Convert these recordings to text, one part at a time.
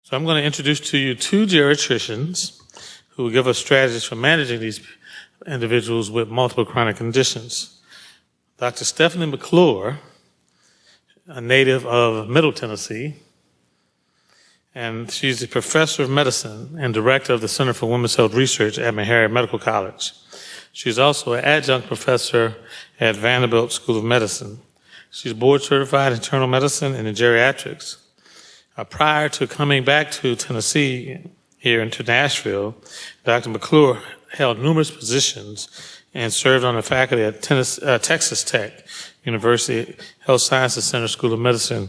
So I'm going to introduce to you two geriatricians who will give us strategies for managing these individuals with multiple chronic conditions. Dr. Stephanie McClure, a native of Middle Tennessee, and she's the professor of medicine and director of the Center for Women's Health Research at Meharry Medical College. She's also an adjunct professor at Vanderbilt School of Medicine. She's board certified in internal medicine and in geriatrics. Prior to coming back to Tennessee, here into Nashville, Dr. McClure held numerous positions and served on the faculty at Texas Tech University Health Sciences Center School of Medicine.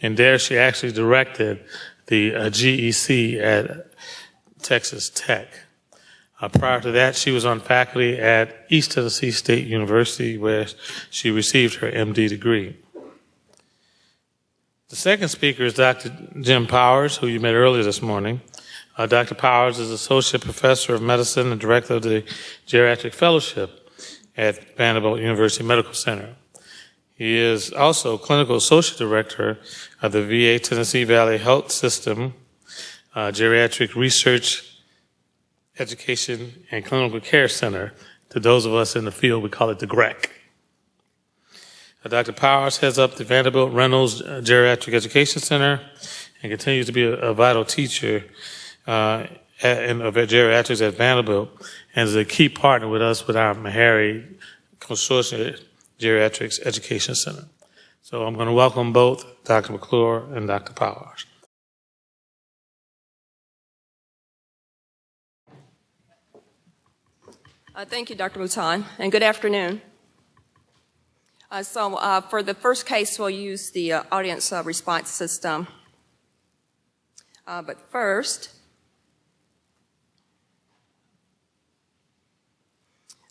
And there she actually directed the GEC at Texas Tech. Prior to that, she was on faculty at East Tennessee State University, where she received her MD degree. The second speaker is Dr. Jim Powers, who you met earlier this morning. Dr. Powers is Associate Professor of Medicine and Director of the Geriatric Fellowship at Vanderbilt University Medical Center. He is also Clinical Associate Director of the VA Tennessee Valley Health System Geriatric Research, Education, and Clinical Care Center. To those of us in the field, we call it the GREC. Dr. Powers heads up the Vanderbilt Reynolds Geriatric Education Center and continues to be a vital teacher of geriatrics at Vanderbilt, and is a key partner with us with our Meharry Consortium Geriatrics Education Center. So I'm going to welcome both Dr. McClure and Dr. Powers. Thank you, Dr. Mouton, and good afternoon. For the first case, we'll use the audience response system. But first,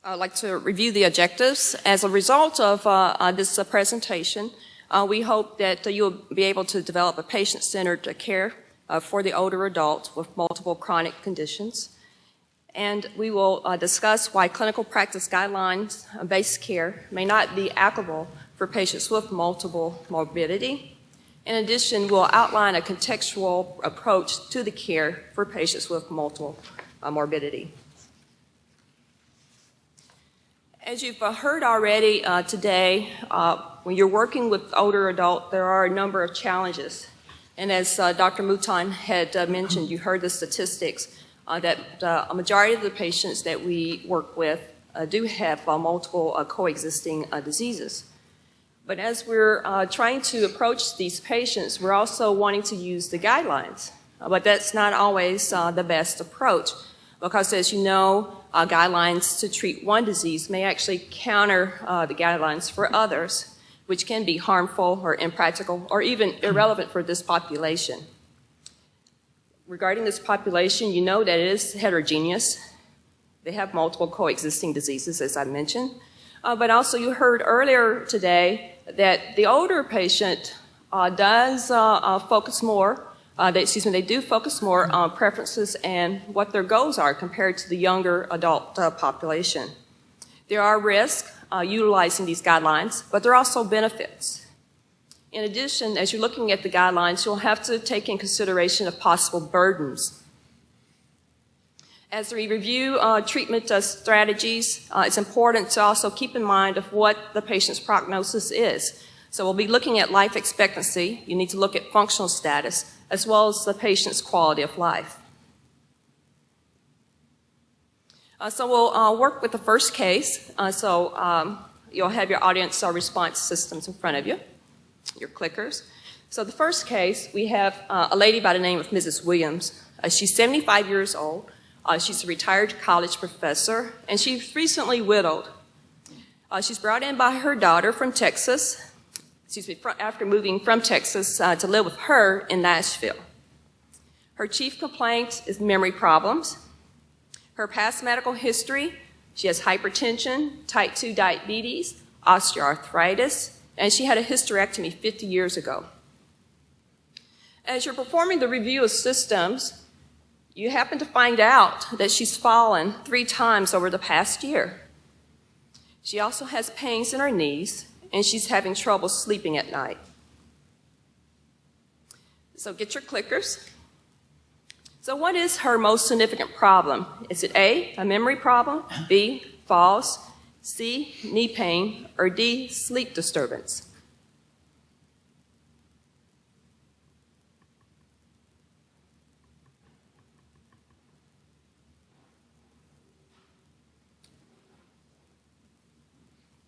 I'd like to review the objectives. As a result of this presentation, we hope that you'll be able to develop a patient-centered care for the older adult with multiple chronic conditions. And we will discuss why clinical practice guidelines-based care may not be applicable for patients with multiple morbidity. In addition, we'll outline a contextual approach to the care for patients with multiple morbidity. As you've heard already today, when you're working with older adults, there are a number of challenges. And as Dr. Mouton had mentioned, you heard the statistics that a majority of the patients that we work with do have multiple coexisting diseases. But as we're trying to approach these patients, we're also wanting to use the guidelines. But that's not always the best approach, because as you know, guidelines to treat one disease may actually counter the guidelines for others, which can be harmful or impractical or even irrelevant for this population. Regarding this population, you know that it is heterogeneous. They have multiple coexisting diseases, as I mentioned. But also you heard earlier today that the older patient does focus more, they do focus more on preferences and what their goals are compared to the younger adult population. There are risks utilizing these guidelines, but there are also benefits. In addition, as you're looking at the guidelines, you'll have to take in consideration of possible burdens. As we review treatment strategies, it's important to also keep in mind of what the patient's prognosis is. So we'll be looking at life expectancy. You need to look at functional status, as well as the patient's quality of life. So we'll work with the first case. You'll have your audience response systems in front of you, your clickers. So the first case, we have a lady by the name of Mrs. Williams. She's 75 years old. She's a retired college professor, and she's recently widowed. She's brought in by her daughter from Texas, after moving from Texas to live with her in Nashville. Her chief complaint is memory problems. Her past medical history, she has hypertension, type 2 diabetes, osteoarthritis, and she had a hysterectomy 50 years ago. As you're performing the review of systems, you happen to find out that she's fallen 3 times over the past year. She also has pains in her knees, and she's having trouble sleeping at night. So get your clickers. So what is her most significant problem? Is it A, a memory problem, B, falls, C, knee pain, or D, sleep disturbance?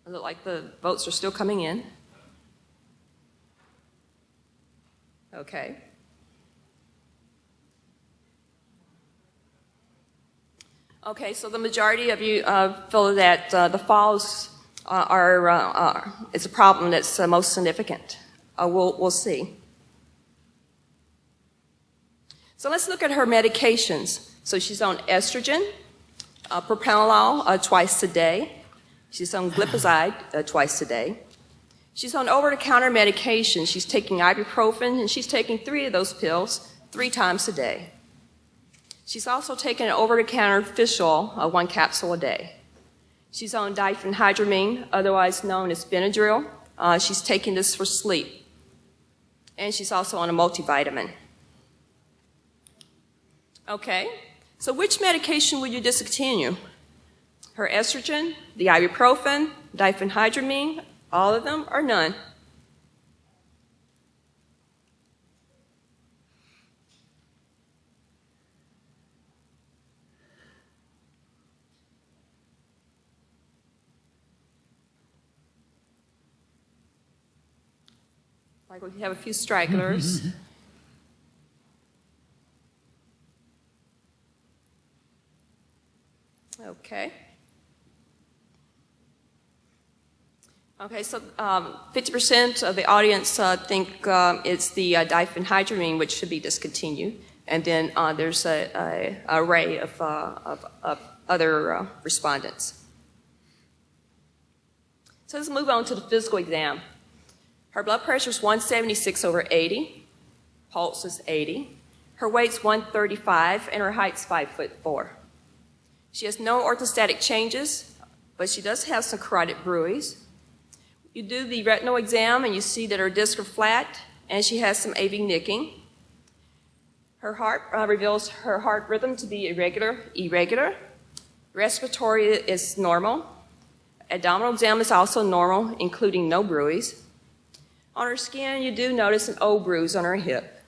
It looks like the votes are still coming in. Okay. Okay, so the majority of you feel that the falls it's a problem that's most significant. We'll see. So let's look at her medications. So she's on estrogen, propranolol twice a day. She's on glipizide twice a day. She's on over-the-counter medication. She's taking ibuprofen, and she's taking 3 of those pills 3 times a day. She's also taking an over-the-counter fish oil, 1 capsule a day. She's on diphenhydramine, otherwise known as Benadryl. She's taking this for sleep. And she's also on a multivitamin. Okay, so which medication would you discontinue? Her estrogen, the ibuprofen, diphenhydramine, all of them, or none? Like we have a few stragglers. Okay. Okay, so 50% of the audience think it's the diphenhydramine which should be discontinued, and then there's an array of other respondents. So let's move on to the physical exam. Her blood pressure is 176/80, pulse is 80, her weight's 135, and her height's 5'4". She has no orthostatic changes, but she does have some carotid bruits. You do the retinal exam and you see that her discs are flat and she has some AV nicking. Her heart reveals her heart rhythm to be irregular. Respiratory is normal. Abdominal exam is also normal, including no bruise. On her skin, you do notice an old bruise on her hip.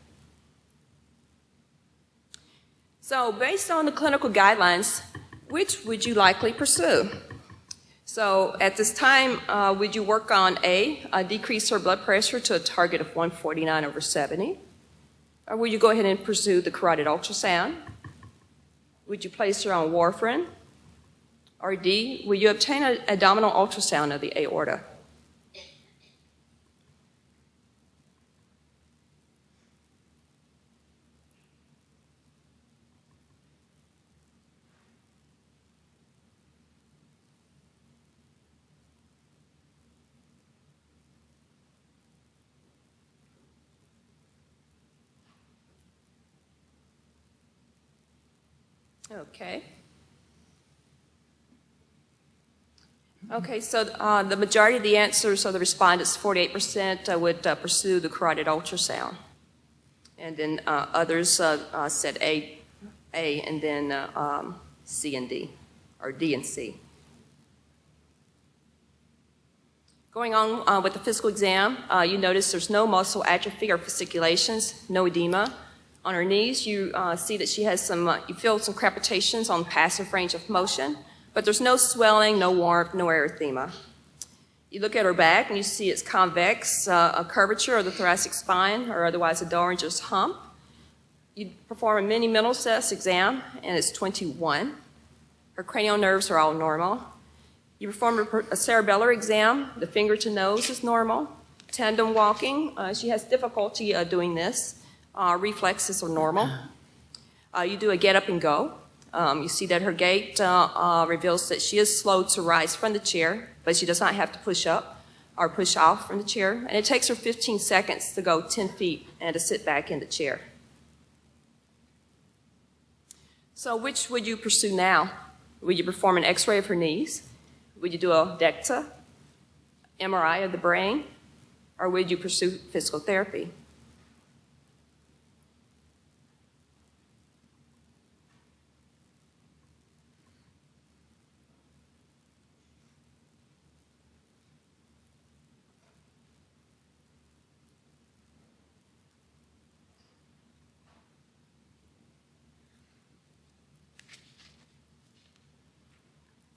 So based on the clinical guidelines, which would you likely pursue? So at this time, would you work on A, decrease her blood pressure to a target of 149/70? Or would you go ahead and pursue the carotid ultrasound? Would you place her on warfarin? Or D, will you obtain an abdominal ultrasound of the aorta? Okay. Okay, so the majority of the answers of the respondents, 48%, would pursue the carotid ultrasound. And then others said A, and then C and D, or D and C. Going on with the physical exam, you notice there's no muscle atrophy or fasciculations, no edema. On her knees, you see that she has you feel some crepitations on passive range of motion, but there's no swelling, no warmth, no erythema. You look at her back and you see it's convex, a curvature of the thoracic spine, or otherwise a Dollinger's hump. You perform a mini mental status exam, and it's 21. Her cranial nerves are all normal. You perform a cerebellar exam. The finger to nose is normal. Tandem walking, she has difficulty doing this. Reflexes are normal. You do a get up and go. You see that her gait reveals that she is slow to rise from the chair, but she does not have to push up or push off from the chair. And it takes her 15 seconds to go 10 feet and to sit back in the chair. So which would you pursue now? Would you perform an x-ray of her knees? Would you do a DEXA, MRI of the brain? Or would you pursue physical therapy?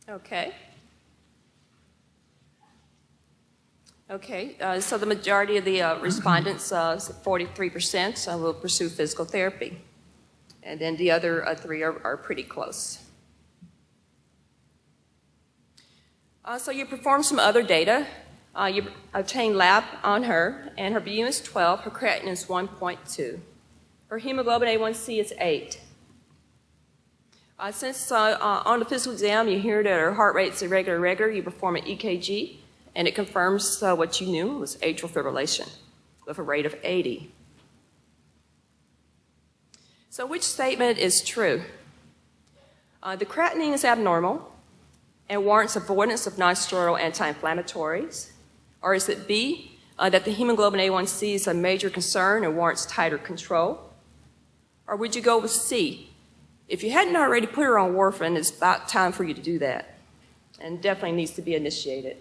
Okay. Okay, so the majority of the respondents, 43%, will pursue physical therapy. And then the other three are pretty close. So you performed some other data. You obtained lab on her, and her BU is 12, her creatinine is 1.2. Her hemoglobin A1C is 8. Since on the physical exam you hear that her heart rate's irregular, you perform an EKG, and it confirms what you knew was atrial fibrillation with a rate of 80. So which statement is true? The creatinine is abnormal and warrants avoidance of non-steroidal anti-inflammatories? Or is it B, that the hemoglobin A1C is a major concern and warrants tighter control? Or would you go with C? If you hadn't already put her on warfarin, it's about time for you to do that, and definitely needs to be initiated.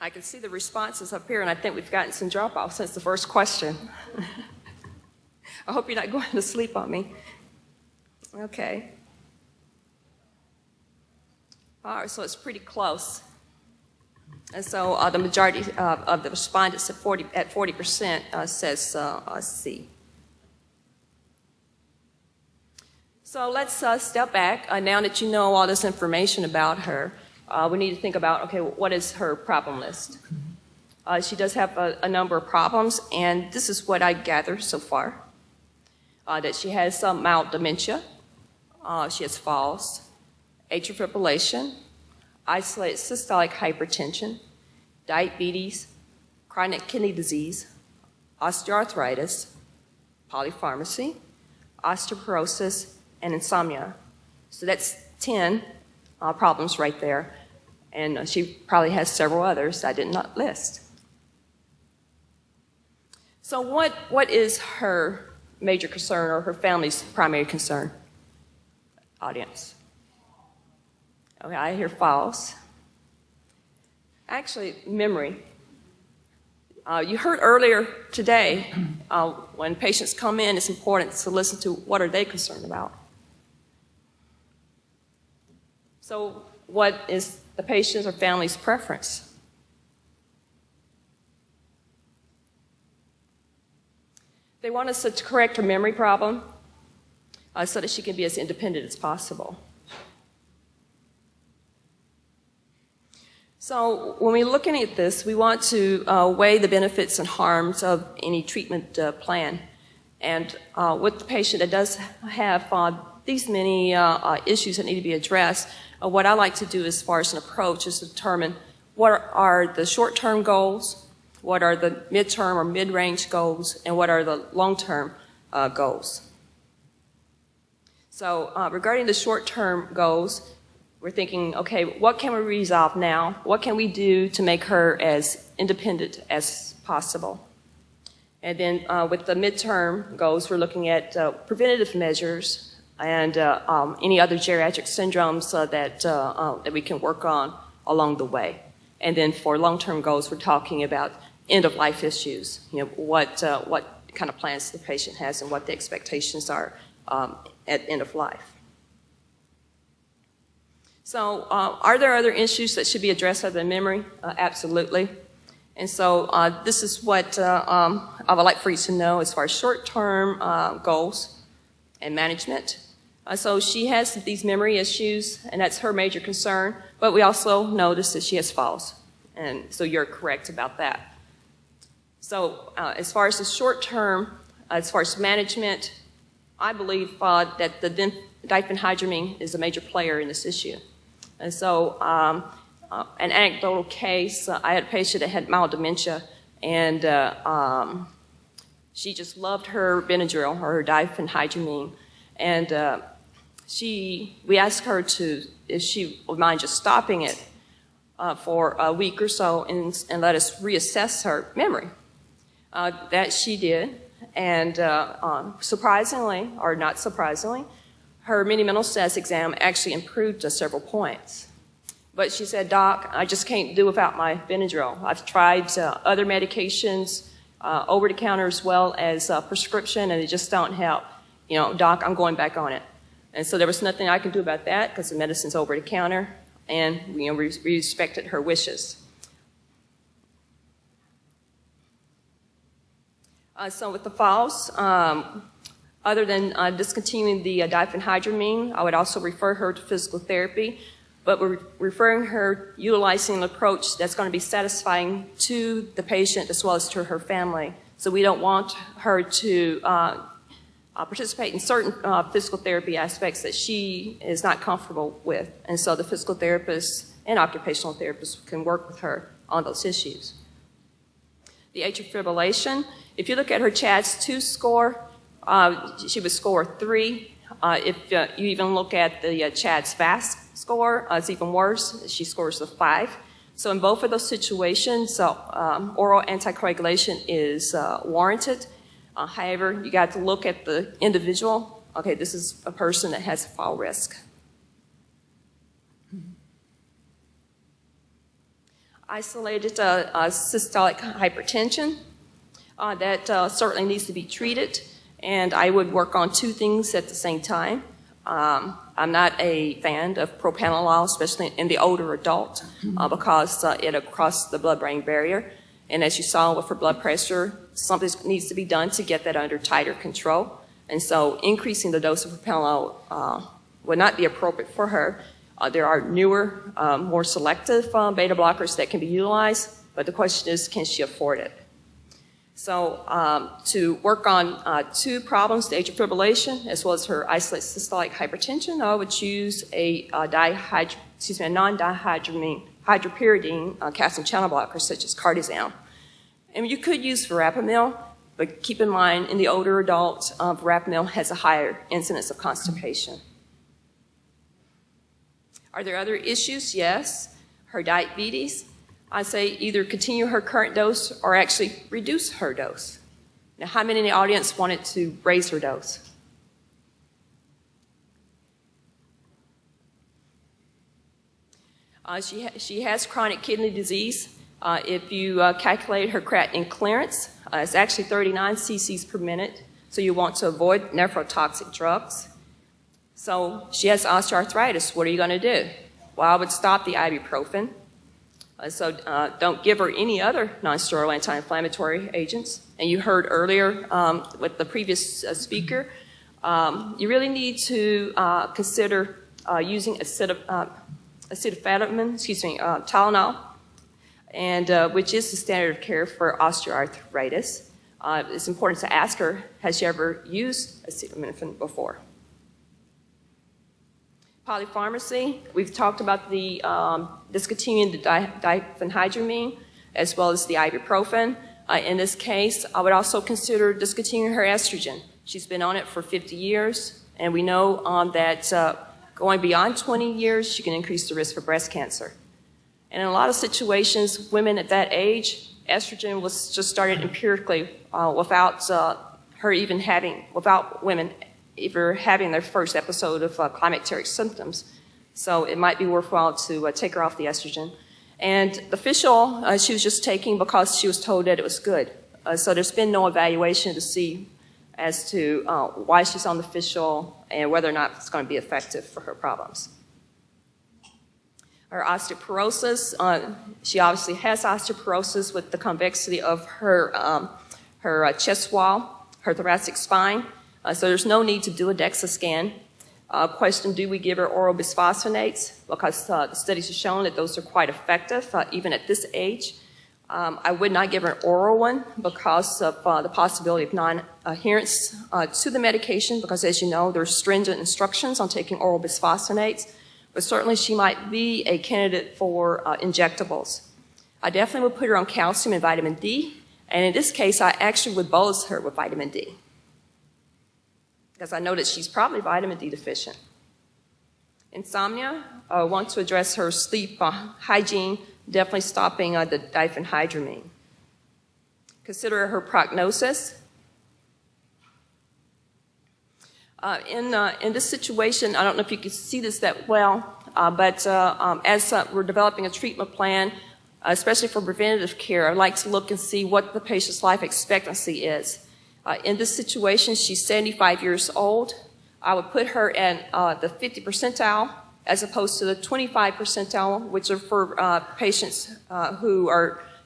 I can see the responses up here, and I think we've gotten some drop-off since the first question. I hope you're not going to sleep on me. Okay. All right, so it's pretty close. And so the majority of the respondents at 40% says C. So let's step back. Now that you know all this information about her, we need to think about, okay, what is her problem list? She does have a number of problems, and this is what I gather so far. That she has some mild dementia, she has falls, atrial fibrillation, isolated systolic hypertension, diabetes, chronic kidney disease, osteoarthritis, polypharmacy, osteoporosis, and insomnia. So that's 10 problems right there. And she probably has several others I did not list. So what is her major concern, or her family's primary concern? Audience. Okay, I hear false. Actually, memory. You heard earlier today, when patients come in, it's important to listen to what are they concerned about. So what is the patient's or family's preference? They want us to correct her memory problem so that she can be as independent as possible. So when we're looking at this, we want to weigh the benefits and harms of any treatment plan. And with the patient that does have these many issues that need to be addressed, what I like to do as far as an approach is to determine what are the short-term goals, what are the midterm or mid-range goals, and what are the long-term goals. So regarding the short-term goals, we're thinking, okay, what can we resolve now? What can we do to make her as independent as possible? And then with the midterm goals, we're looking at preventative measures and any other geriatric syndromes that we can work on along the way. And then for long-term goals, we're talking about end-of-life issues. You know, what kind of plans the patient has and what the expectations are at end of life. So are there other issues that should be addressed other than memory? Absolutely. And so this is what I would like for you to know as far as short-term goals and management. So she has these memory issues, and that's her major concern, but we also notice that she has falls, and so you're correct about that. So as far as the short-term, as far as management, I believe that the diphenhydramine is a major player in this issue. And so an anecdotal case, I had a patient that had mild dementia, and she just loved her Benadryl or her diphenhydramine. And we asked her if she would mind just stopping it. for a week or so and let us reassess her memory. That she did, and surprisingly, or not surprisingly, her mini mental status exam actually improved to several points. But she said, "Doc, I just can't do without my Benadryl. I've tried other medications, over the counter as well as prescription, and they just don't help. You know, Doc, I'm going back on it." And so there was nothing I could do about that because the medicine's over the counter, and we respected her wishes. So with the files, other than discontinuing the diphenhydramine, I would also refer her to physical therapy, but we're referring her utilizing an approach that's going to be satisfying to the patient as well as to her family. So we don't want her to participate in certain physical therapy aspects that she is not comfortable with. And so the physical therapist and occupational therapist can work with her on those issues. The atrial fibrillation, if you look at her CHADS-2 score, she would score 3. If you even look at the CHADS-VASC score, it's even worse. She scores a 5. So in both of those situations, oral anticoagulation is warranted. However, you got to look at the individual. Okay, this is a person that has a fall risk. Isolated systolic hypertension, that certainly needs to be treated, and I would work on 2 things at the same time. I'm not a fan of propranolol, especially in the older adult, because it crosses the blood-brain barrier. And as you saw with her blood pressure, something needs to be done to get that under tighter control. And so increasing the dose of propranolol would not be appropriate for her. There are newer, more selective beta blockers that can be utilized, but the question is, can she afford it? So to work on 2 problems, the atrial fibrillation as well as her isolated systolic hypertension, I would choose a non-dihydropyridine calcium channel blocker such as cardizem. And you could use verapamil, but keep in mind in the older adults, verapamil has a higher incidence of constipation. Are there other issues? Yes. Her diabetes, I say either continue her current dose or actually reduce her dose. Now, how many in the audience wanted to raise her dose? She has chronic kidney disease. If you calculate her creatinine clearance, it's actually 39 cc's per minute, so you want to avoid nephrotoxic drugs. So she has osteoarthritis. What are you going to do? Well, I would stop the ibuprofen. Don't give her any other non-steroidal anti-inflammatory agents. And you heard earlier with the previous speaker, you really need to consider using Tylenol, and which is the standard of care for osteoarthritis. It's important to ask her, has she ever used acetaminophen before? Polypharmacy, we've talked about the discontinuing the diphenhydramine as well as the ibuprofen. In this case, I would also consider discontinuing her estrogen. She's been on it for 50 years, and we know that going beyond 20 years, she can increase the risk for breast cancer. And in a lot of situations, women at that age, estrogen was just started empirically without women ever having their first episode of climacteric symptoms. So it might be worthwhile to take her off the estrogen. And the fish oil, she was just taking because she was told that it was good. So there's been no evaluation to see as to why she's on the fish oil and whether or not it's going to be effective for her problems. Her osteoporosis, she obviously has osteoporosis with the convexity of her chest wall, her thoracic spine. So there's no need to do a DEXA scan. Question, do we give her oral bisphosphonates? Because the studies have shown that those are quite effective, even at this age. I would not give her an oral one because of the possibility of non-adherence to the medication, because as you know, there's stringent instructions on taking oral bisphosphonates, but certainly she might be a candidate for injectables. I definitely would put her on calcium and vitamin D, and in this case, I actually would bolus her with vitamin D, because I know that she's probably vitamin D deficient. Insomnia, want to address her sleep hygiene, definitely stopping the diphenhydramine. Consider her prognosis. In this situation, I don't know if you can see this that well, but as we're developing a treatment plan, especially for preventative care, I'd like to look and see what the patient's life expectancy is. In this situation, she's 75 years old. I would put her at the 50 percentile as opposed to the 25 percentile, which are for patients who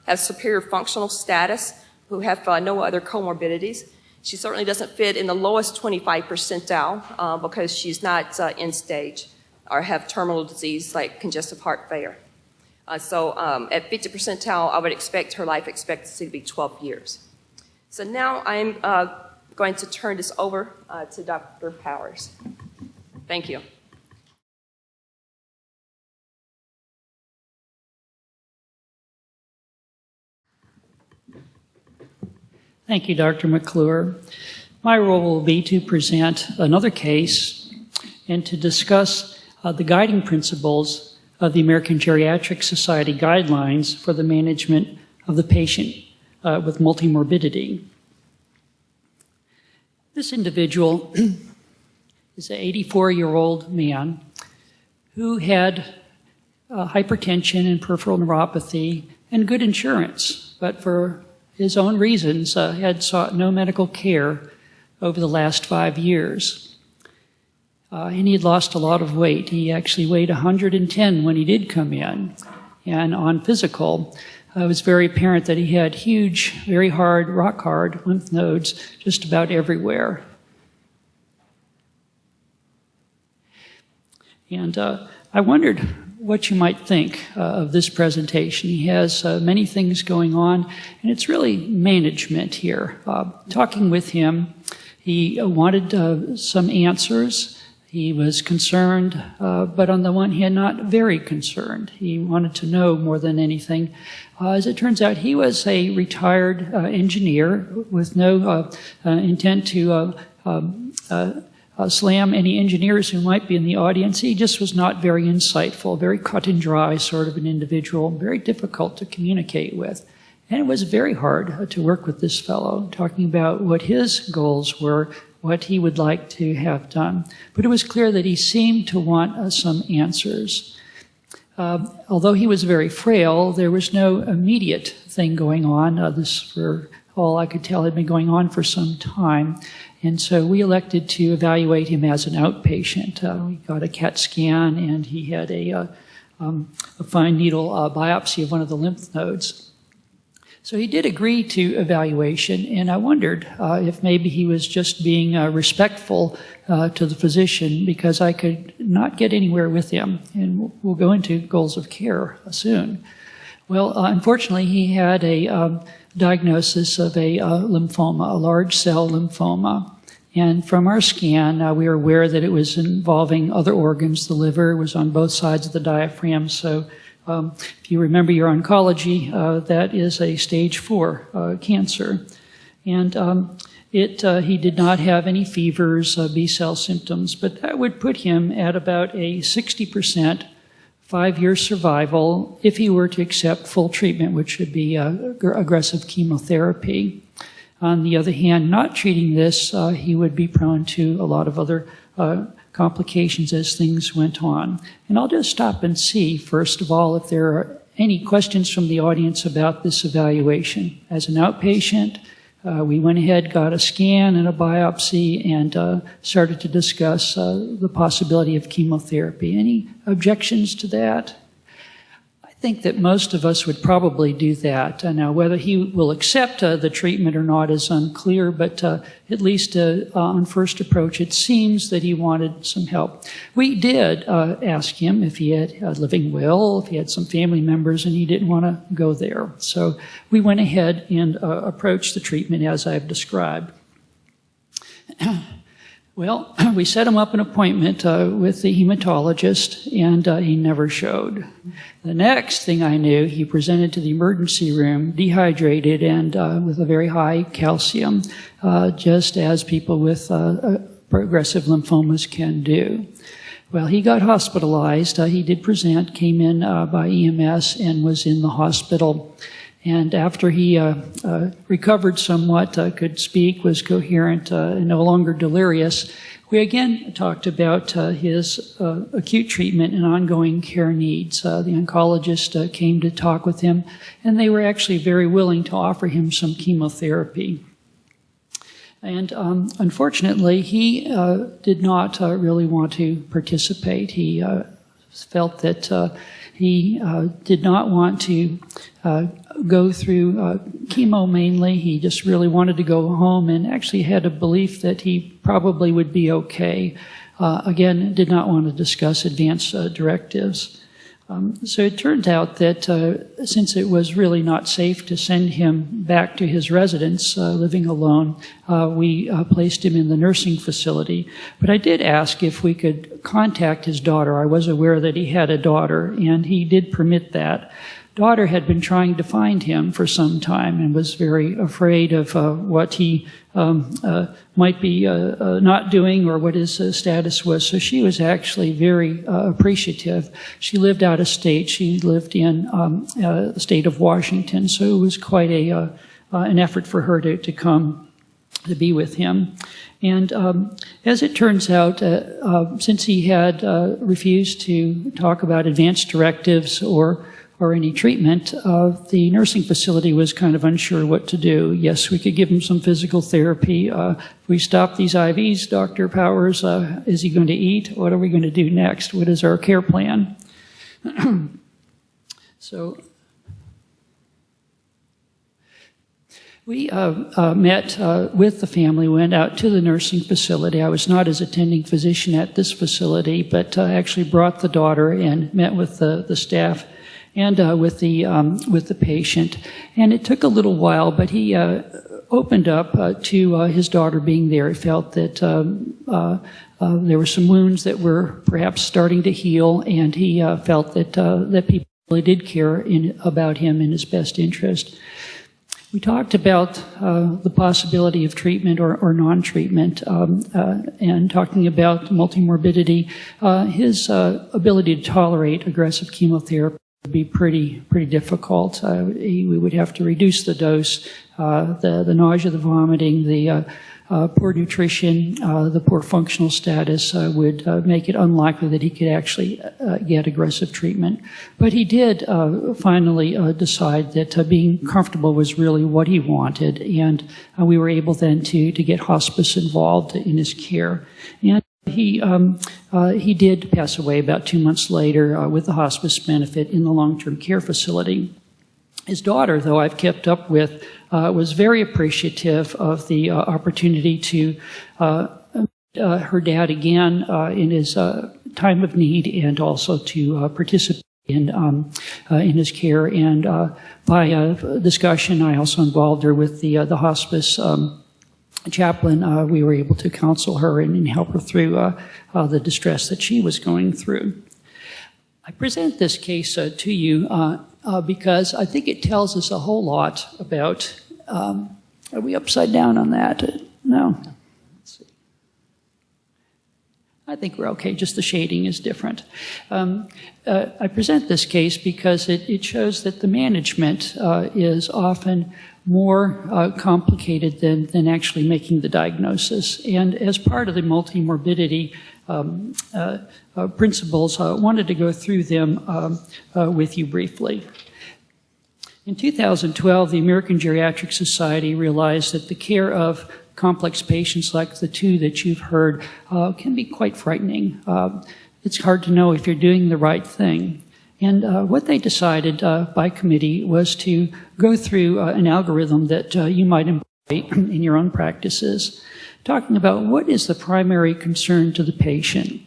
have superior functional status, who have no other comorbidities. She certainly doesn't fit in the lowest 25 percentile because she's not end stage or have terminal disease like congestive heart failure. So at 50 percentile, I would expect her life expectancy to be 12 years. So now I'm going to turn this over to Dr. Powers. Thank you. Thank you, Dr. McClure. My role will be to present another case and to discuss the guiding principles of the American Geriatric Society guidelines for the management of the patient with multimorbidity. This individual is an 84-year-old man who had hypertension and peripheral neuropathy and good insurance, but for his own reasons had sought no medical care over the last 5 years. And he had lost a lot of weight. He actually weighed 110 when he did come in. And on physical, it was very apparent that he had huge, very hard, rock hard lymph nodes just about everywhere. And I wondered what you might think of this presentation. He has many things going on, and it's really management here. Talking with him, he wanted some answers. He was concerned, but on the one hand, not very concerned. He wanted to know more than anything. As it turns out, he was a retired engineer with no intent to slam any engineers who might be in the audience. He just was not very insightful, very cut and dry sort of an individual, very difficult to communicate with. And it was very hard to work with this fellow, talking about what his goals were, what he would like to have done. But it was clear that he seemed to want some answers. Although he was very frail, there was no immediate thing going on. This, for all I could tell, had been going on for some time. And so we elected to evaluate him as an outpatient. We got a CAT scan, and he had a fine needle biopsy of one of the lymph nodes. So he did agree to evaluation, and I wondered if maybe he was just being respectful to the physician, because I could not get anywhere with him. And we'll go into goals of care soon. Well, unfortunately, he had a diagnosis of a lymphoma, a large cell lymphoma. And from our scan, we were aware that it was involving other organs. The liver was on both sides of the diaphragm. So if you remember your oncology, that is a stage 4 cancer. And he did not have any fevers, B-cell symptoms, but that would put him at about a 60% 5-year survival if he were to accept full treatment, which would be aggressive chemotherapy. On the other hand, not treating this, he would be prone to a lot of other complications as things went on. And I'll just stop and see, first of all, if there are any questions from the audience about this evaluation. As an outpatient, we went ahead, got a scan and a biopsy, and started to discuss the possibility of chemotherapy. Any objections to that? I think that most of us would probably do that. Now, whether he will accept the treatment or not is unclear, but at least on first approach, it seems that he wanted some help. We did ask him if he had a living will, if he had some family members, and he didn't want to go there. So we went ahead and approached the treatment as I've described. Well, we set him up an appointment with the hematologist, and he never showed. The next thing I knew, he presented to the emergency room, dehydrated and with a very high calcium, just as people with progressive lymphomas can do. Well, he got hospitalized. He did present, came in by EMS and was in the hospital. And after he recovered somewhat, could speak, was coherent, no longer delirious, we again talked about his acute treatment and ongoing care needs. The oncologist came to talk with him, and they were actually very willing to offer him some chemotherapy. And unfortunately, he did not really want to participate. He felt that he did not want to go through chemo mainly. He just really wanted to go home and actually had a belief that he probably would be okay. Again, did not want to discuss advance directives. So it turned out that since it was really not safe to send him back to his residence, living alone, we placed him in the nursing facility. But I did ask if we could contact his daughter. I was aware that he had a daughter, and he did permit that. Daughter had been trying to find him for some time and was very afraid of what he might be not doing or what his status was. So she was actually very appreciative. She lived out of state. She lived in the state of Washington. So it was quite an effort for her to come to be with him. And as it turns out, since he had refused to talk about advance directives or any treatment, the nursing facility was kind of unsure what to do. Yes, we could give him some physical therapy. If we stop these IVs, Dr. Powers, is he going to eat? What are we going to do next? What is our care plan? So we met with the family, went out to the nursing facility. I was not as attending physician at this facility, but actually brought the daughter and met with the staff and with the patient. And it took a little while, but he opened up to his daughter being there. He felt that there were some wounds that were perhaps starting to heal, and he felt that people really did care about him in his best interest. We talked about the possibility of treatment or non-treatment, and talking about multimorbidity. His ability to tolerate aggressive chemotherapy would be pretty difficult. We would have to reduce the dose, the nausea, the vomiting, the poor nutrition, the poor functional status would make it unlikely that he could actually get aggressive treatment. But he did finally decide that being comfortable was really what he wanted, and we were able then to get hospice involved in his care. And he did pass away about 2 months later with the hospice benefit in the long-term care facility. His daughter, though, I've kept up with, was very appreciative of the opportunity to her dad again in his time of need, and also to participate in his care. And by discussion, I also involved her with the hospice chaplain. We were able to counsel her and help her through the distress that she was going through. I present this case to you because I think it tells us a whole lot about, are we upside down on that? No. Let's see. I think we're okay, just the shading is different. I present this case because it shows that the management is often more complicated than actually making the diagnosis. And as part of the multimorbidity principles, I wanted to go through them with you briefly. In 2012, the American Geriatric Society realized that the care of complex patients like the two that you've heard can be quite frightening. It's hard to know if you're doing the right thing. And what they decided by committee was to go through an algorithm that you might employ in your own practices, talking about what is the primary concern to the patient,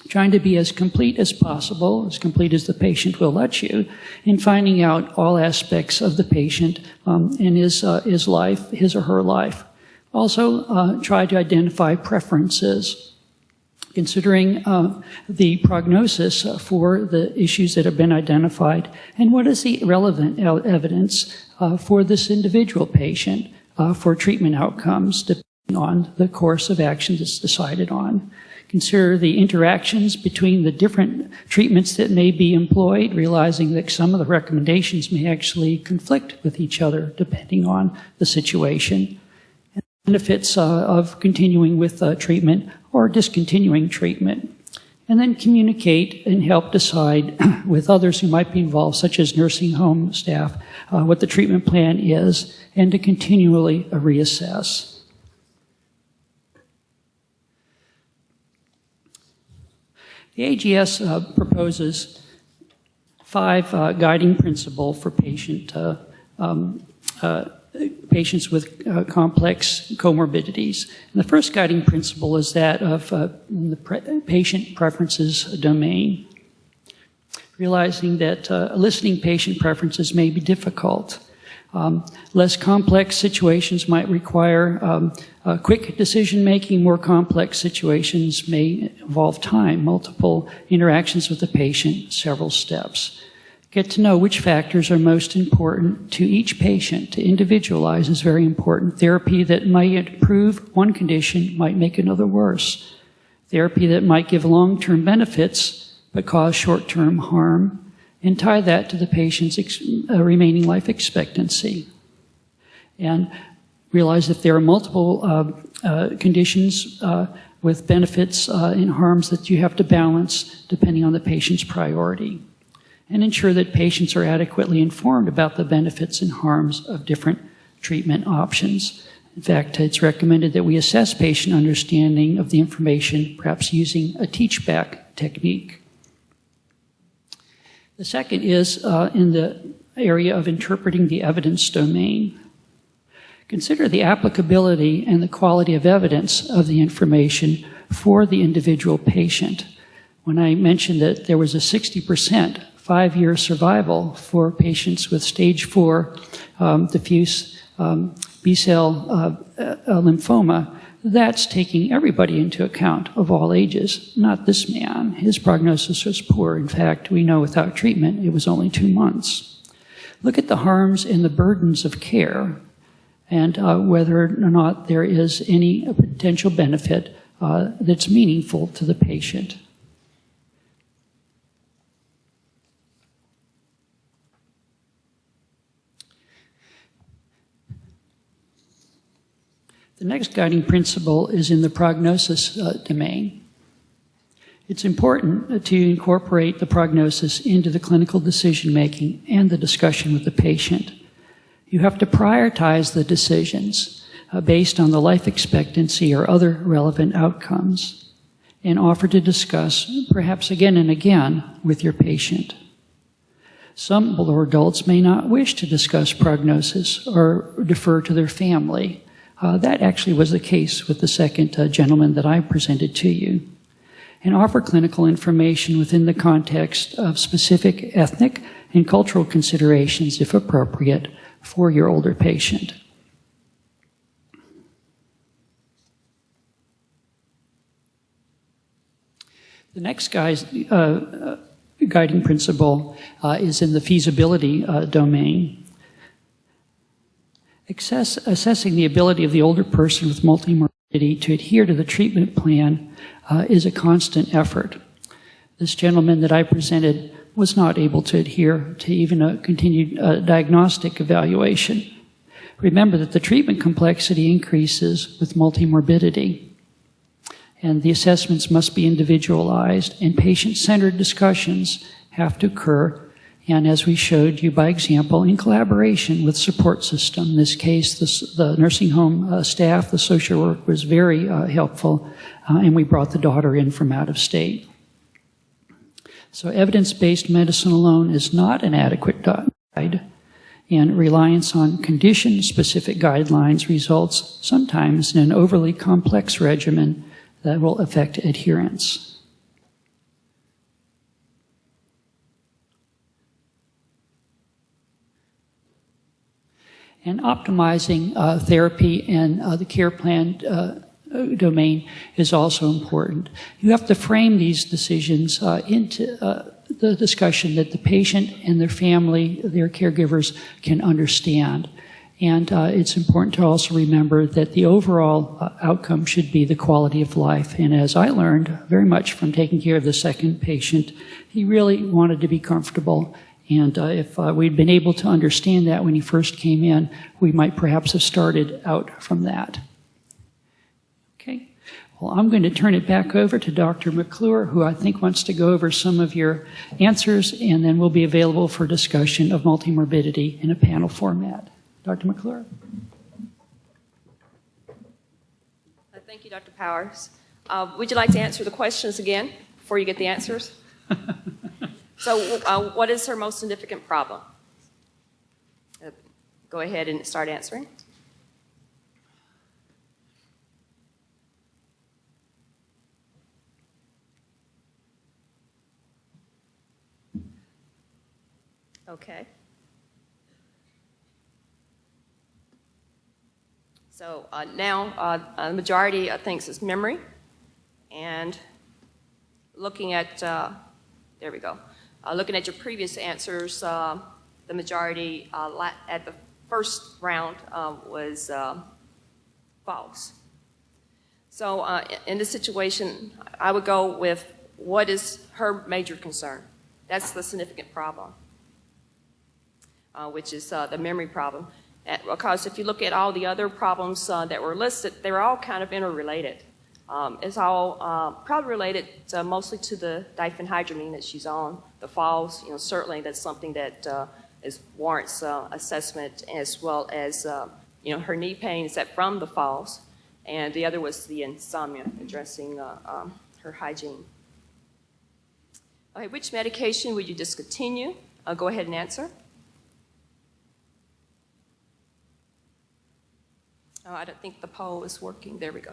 trying to be as complete as possible, as complete as the patient will let you, in finding out all aspects of the patient and his life, his or her life. Also, try to identify preferences, considering the prognosis for the issues that have been identified, and what is the relevant evidence for this individual patient for treatment outcomes, depending on the course of action that's decided on. Consider the interactions between the different treatments that may be employed, realizing that some of the recommendations may actually conflict with each other depending on the situation. And benefits of continuing with treatment or discontinuing treatment. And then communicate and help decide with others who might be involved, such as nursing home staff, what the treatment plan is, and to continually reassess. The AGS proposes 5 guiding principles for patients with complex comorbidities. And the first guiding principle is that of the patient preferences domain. Realizing that eliciting patient preferences may be difficult. Less complex situations might require quick decision-making. More complex situations may involve time, multiple interactions with the patient, several steps. Get to know which factors are most important to each patient. To individualize is very important. Therapy that might improve one condition might make another worse. Therapy that might give long-term benefits but cause short-term harm. And tie that to the patient's remaining life expectancy. And realize that there are multiple conditions with benefits and harms that you have to balance depending on the patient's priority. And ensure that patients are adequately informed about the benefits and harms of different treatment options. In fact, it's recommended that we assess patient understanding of the information, perhaps using a teach-back technique. The second is in the area of interpreting the evidence domain. Consider the applicability and the quality of evidence of the information for the individual patient. When I mentioned that there was a 60% 5-year survival for patients with stage 4 diffuse B-cell lymphoma, that's taking everybody into account of all ages, not this man. His prognosis was poor. In fact, we know without treatment, it was only 2 months. Look at the harms and the burdens of care and whether or not there is any potential benefit that's meaningful to the patient. The next guiding principle is in the prognosis domain. It's important to incorporate the prognosis into the clinical decision-making and the discussion with the patient. You have to prioritize the decisions based on the life expectancy or other relevant outcomes and offer to discuss, perhaps again and again, with your patient. Some older adults may not wish to discuss prognosis or defer to their family. That actually was the case with the second gentleman that I presented to you. And offer clinical information within the context of specific ethnic and cultural considerations, if appropriate, for your older patient. The next guiding principle is in the feasibility domain. Assessing the ability of the older person with multimorbidity to adhere to the treatment plan is a constant effort. This gentleman that I presented was not able to adhere to even a continued diagnostic evaluation. Remember that the treatment complexity increases with multimorbidity, and the assessments must be individualized, and patient-centered discussions have to occur. And as we showed you by example, in collaboration with support system, in this case, the nursing home staff, the social work was very helpful, and we brought the daughter in from out of state. So evidence-based medicine alone is not an adequate guide, and reliance on condition-specific guidelines results sometimes in an overly complex regimen that will affect adherence. And optimizing therapy and the care plan domain is also important. You have to frame these decisions into the discussion that the patient and their family, their caregivers, can understand. And it's important to also remember that the overall outcome should be the quality of life. And as I learned very much from taking care of the second patient, he really wanted to be comfortable. And if we'd been able to understand that when he first came in, we might perhaps have started out from that. Okay. Well, I'm going to turn it back over to Dr. McClure, who I think wants to go over some of your answers, and then we'll be available for discussion of multimorbidity in a panel format. Dr. McClure. Thank you, Dr. Powers. Would you like to answer the questions again before you get the answers? So what is her most significant problem? Go ahead and start answering. Okay. So now the majority thinks it's memory. And looking at, there we go. Looking at your previous answers, the majority at the first round was false. So in this situation, I would go with what is her major concern. That's the significant problem, which is the memory problem. Because if you look at all the other problems that were listed, they're all kind of interrelated. It's all probably related mostly to the diphenhydramine that she's on. The falls, certainly that's something that warrants assessment, as well as her knee pain. Is that from the falls? And the other was the insomnia, addressing her hygiene. Okay, which medication would you discontinue? Go ahead and answer. Oh, I don't think the poll is working. There we go.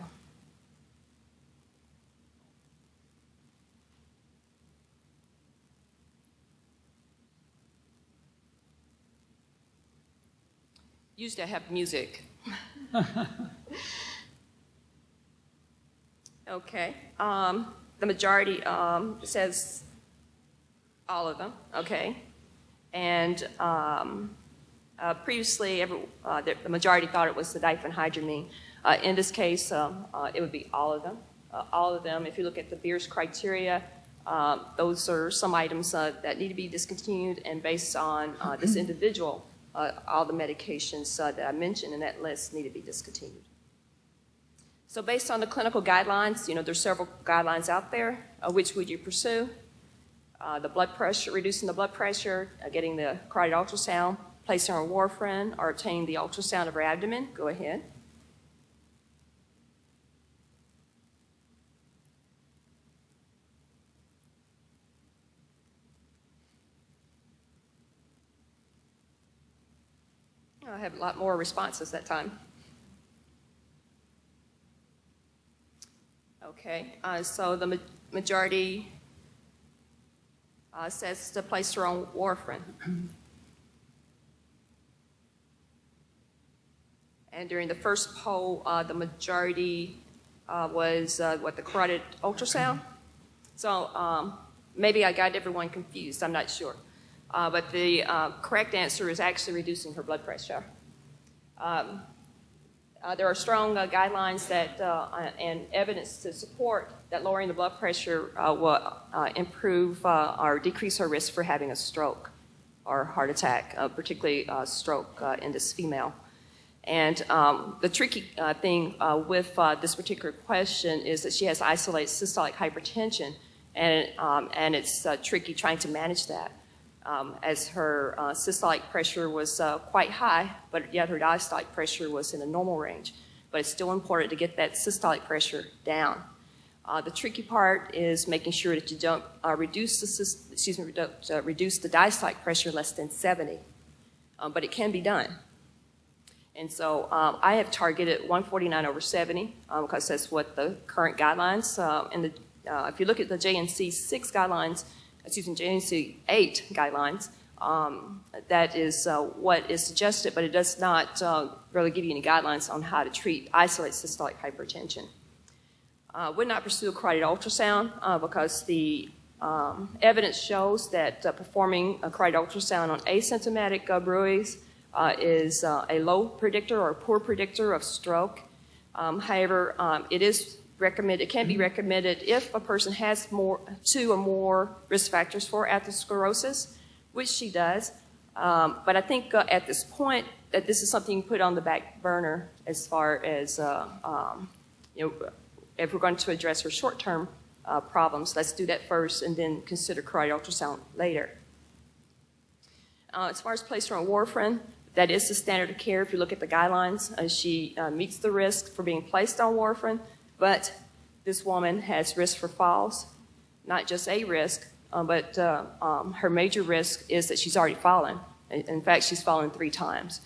Used to have music. Okay. The majority says all of them. Okay. And previously, the majority thought it was the diphenhydramine. In this case, it would be all of them. All of them, if you look at the Beers criteria, those are some items that need to be discontinued, and based on this individual, all the medications that I mentioned in that list need to be discontinued. So based on the clinical guidelines, there's several guidelines out there. Which would you pursue? The blood pressure, reducing the blood pressure, getting the carotid ultrasound, placing her on warfarin, or obtaining the ultrasound of her abdomen. Go ahead. I have a lot more responses that time. Okay, so the majority says to place her on warfarin. And during the first poll, the majority was the carotid ultrasound. So maybe I got everyone confused, I'm not sure. But the correct answer is actually reducing her blood pressure. There are strong guidelines that and evidence to support that lowering the blood pressure will improve or decrease her risk for having a stroke or heart attack, particularly stroke in this female. And the tricky thing with this particular question is that she has isolated systolic hypertension, and it's tricky trying to manage that. As her systolic pressure was quite high, but yet her diastolic pressure was in a normal range. But it's still important to get that systolic pressure down. The tricky part is making sure that you don't reduce the diastolic pressure less than 70, but it can be done. And so I have targeted 149 over 70 because that's what the current guidelines. If you look at the JNC 6 guidelines, JNC 8 guidelines, that is what is suggested, but it does not really give you any guidelines on how to treat isolated systolic hypertension. Would not pursue a carotid ultrasound because the evidence shows that performing a carotid ultrasound on asymptomatic bruits is a low predictor or a poor predictor of stroke. However, it can be recommended if a person has 2 or more risk factors for atherosclerosis, which she does. But I think at this point that this is something you put on the back burner as far as, if we're going to address her short-term problems, let's do that first and then consider carotid ultrasound later. As far as placing her on warfarin, that is the standard of care. If you look at the guidelines, she meets the risk for being placed on warfarin, but this woman has risk for falls, not just a risk, but her major risk is that she's already fallen. In fact, she's fallen 3 times.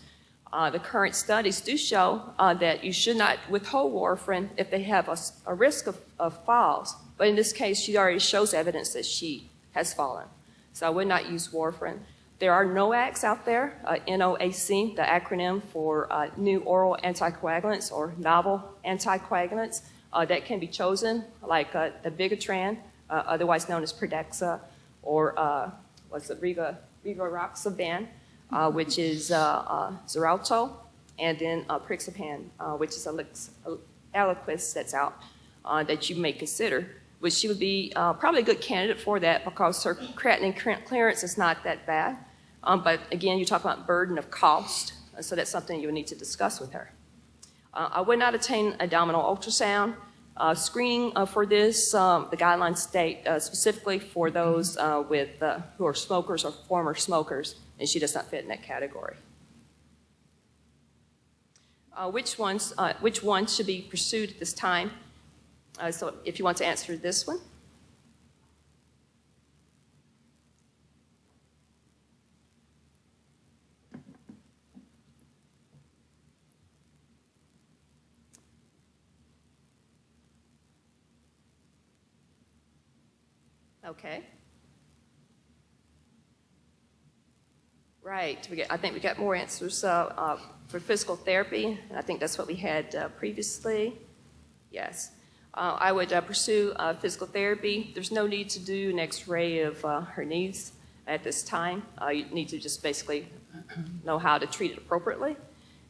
The current studies do show that you should not withhold warfarin if they have a risk of falls, but in this case, she already shows evidence that she has fallen. So I would not use warfarin. There are NOACs out there, NOAC, the acronym for new oral anticoagulants or novel anticoagulants that can be chosen, like the Vigatran, otherwise known as Pradaxa, or Rivaroxaban, which is Xarelto, and then Prixapan, which is Eliquis that's out that you may consider, which she would be probably a good candidate for that because her creatinine clearance is not that bad. But again, you talk about burden of cost, so that's something you would need to discuss with her. I would not attain abdominal ultrasound. Screening for this, the guidelines state specifically for those who are smokers or former smokers, and she does not fit in that category. Which one should be pursued at this time? So if you want to answer this one. Okay. Right. I think we got more answers for physical therapy, and I think that's what we had previously. Yes. I would pursue physical therapy. There's no need to do an X-ray of her knees at this time. You need to just basically know how to treat it appropriately.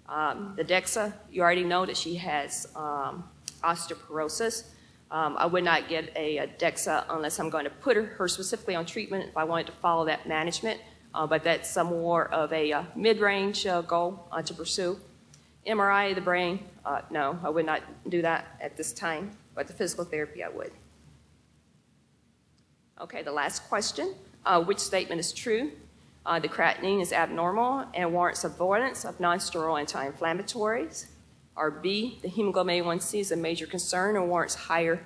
The DEXA, you already know that she has osteoporosis. I would not get a DEXA unless I'm going to put her specifically on treatment if I wanted to follow that management, but that's some more of a mid-range goal to pursue. MRI of the brain, no, I would not do that at this time, but the physical therapy I would. Okay, the last question, which statement is true? The creatinine is abnormal and warrants avoidance of non-steroidal anti-inflammatories. Or B, the hemoglobin A1C is a major concern and warrants tighter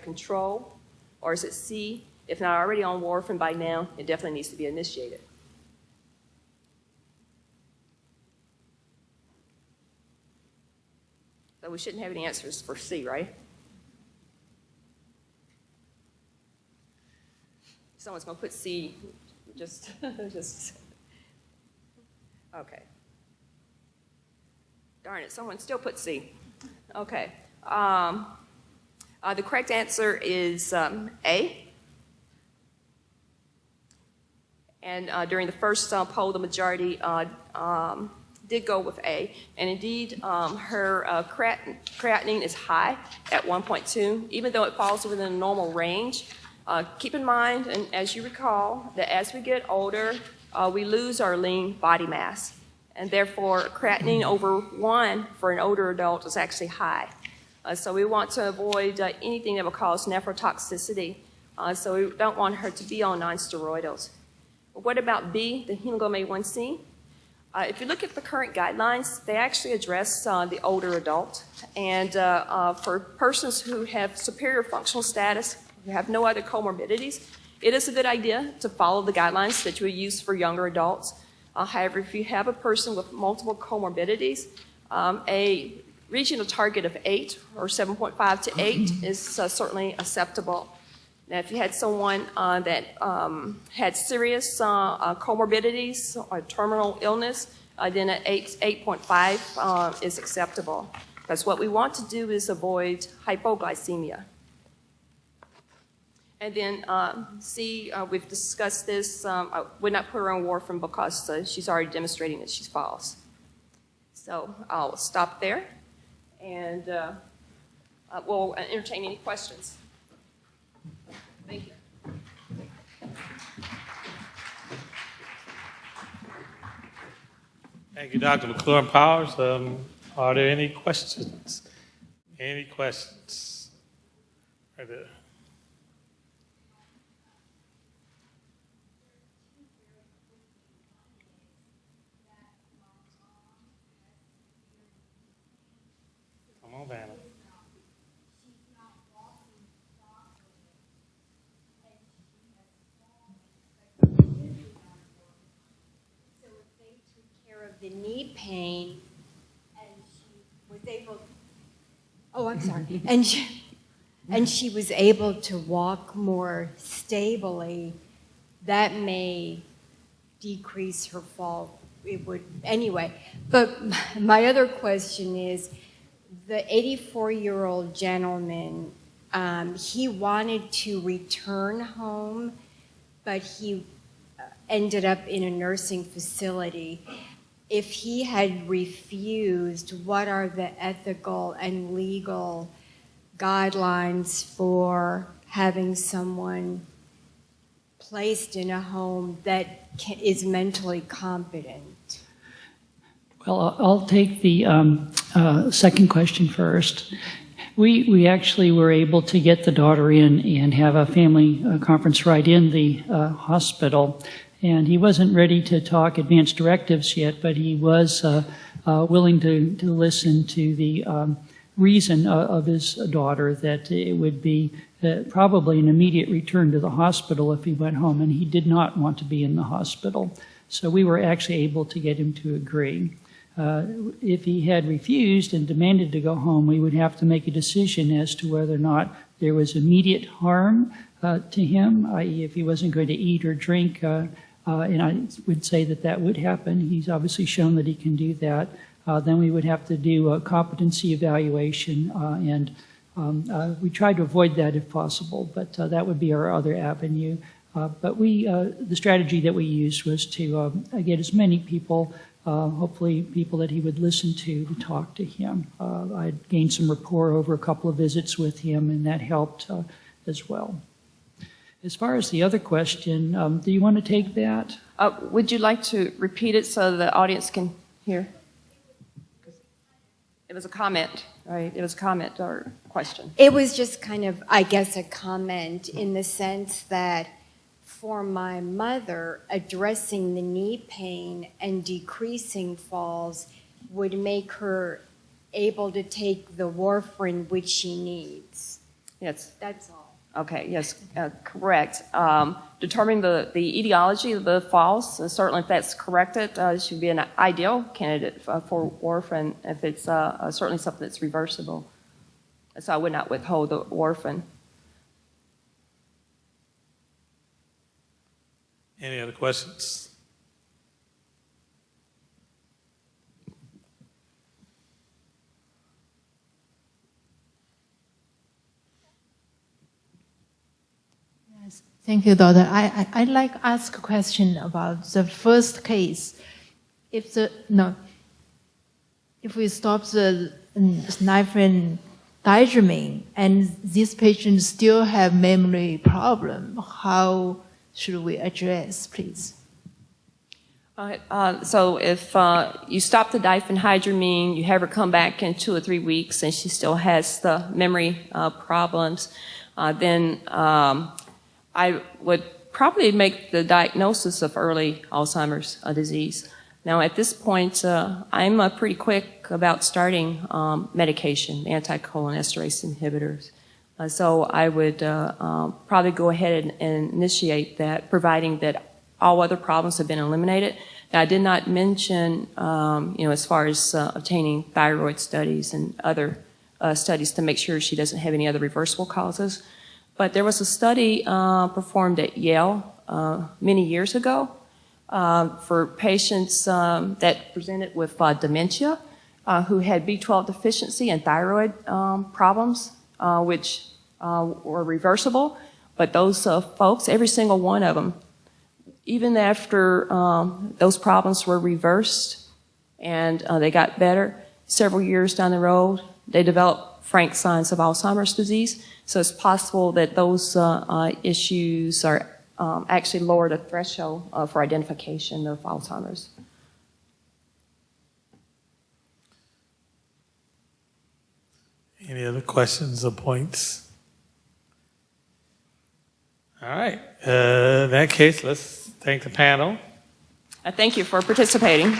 control. Or is it C, if not already on warfarin by now, it definitely needs to be initiated. So we shouldn't have any answers for C, right? Someone's going to put C, just. Okay. Darn it, someone still put C. Okay. The correct answer is A. And during the first poll, the majority did go with A. And indeed, her creatinine is high at 1.2, even though it falls within a normal range. Keep in mind, and as you recall, that as we get older, we lose our lean body mass. And therefore, creatinine over 1 for an older adult is actually high. So we want to avoid anything that will cause nephrotoxicity. So we don't want her to be on non-steroidals. But what about B, the hemoglobin A1C? If you look at the current guidelines, they actually address the older adult. And for persons who have superior functional status, who have no other comorbidities, it is a good idea to follow the guidelines that you would use for younger adults. However, if you have a person with multiple comorbidities, a regional target of 8 or 7.5 to 8 is certainly acceptable. Now, if you had someone that had serious comorbidities or terminal illness, then an 8.5 is acceptable. Because what we want to do is avoid hypoglycemia. And then C, we've discussed this. I would not put her on warfarin because she's already demonstrating that she falls. So I'll stop there, and we'll entertain any questions. Thank you. Thank you, Dr. McClure and Powers. Are there any questions? Any questions? Right there. Come on, Vanna. Of the knee pain, and she was able. Oh, I'm sorry. and she was able to walk more stably. That may decrease her fall. It would anyway. But my other question is, the 84-year-old gentleman. He wanted to return home, but he ended up in a nursing facility. If he had refused, what are the ethical and legal guidelines for having someone placed in a home that is mentally competent? Well, I'll take the second question first. We actually were able to get the daughter in and have a family conference right in the hospital. And he wasn't ready to talk advanced directives yet, but he was willing to listen to the reason of his daughter, that it would be probably an immediate return to the hospital if he went home, and he did not want to be in the hospital. So we were actually able to get him to agree. If he had refused and demanded to go home, we would have to make a decision as to whether or not there was immediate harm to him, i.e. if he wasn't going to eat or drink, and I would say that that would happen. He's obviously shown that he can do that. Then we would have to do a competency evaluation, and we tried to avoid that if possible, but that would be our other avenue. But the strategy that we used was to get as many people, hopefully people that he would listen to talk to him. I'd gained some rapport over a couple of visits with him, and that helped as well. As far as the other question, do you want to take that? Would you like to repeat it so the audience can hear? It was a comment, right? It was a comment or question. It was just kind of, I guess, a comment in the sense that for my mother, addressing the knee pain and decreasing falls would make her able to take the warfarin which she needs. Yes. That's all. Okay, yes, correct. Determining the etiology of the falls, certainly if that's corrected, should be an ideal candidate for warfarin if it's certainly something that's reversible. So I would not withhold the warfarin. Any other questions? Thank you, Doctor. I'd like to ask a question about the first case. If we stop the nifedipine and this patient still have memory problem, how should we address, please? So if you stop the diphenhydramine, you have her come back in 2 or 3 weeks, and she still has the memory problems, then I would probably make the diagnosis of early Alzheimer's disease. Now, at this point, I'm pretty quick about starting medication, anticholinesterase inhibitors. So I would probably go ahead and initiate that, providing that all other problems have been eliminated. Now, I did not mention, as far as obtaining thyroid studies and other studies to make sure she doesn't have any other reversible causes. But there was a study performed at Yale many years ago for patients that presented with dementia who had B12 deficiency and thyroid problems, which were reversible, But those folks, every single one of them, even after those problems were reversed and they got better, several years down the road, they developed frank signs of Alzheimer's disease. So it's possible that those issues are actually lower the threshold for identification of Alzheimer's. Any other questions or points? All right. In that case, let's thank the panel. I thank you for participating.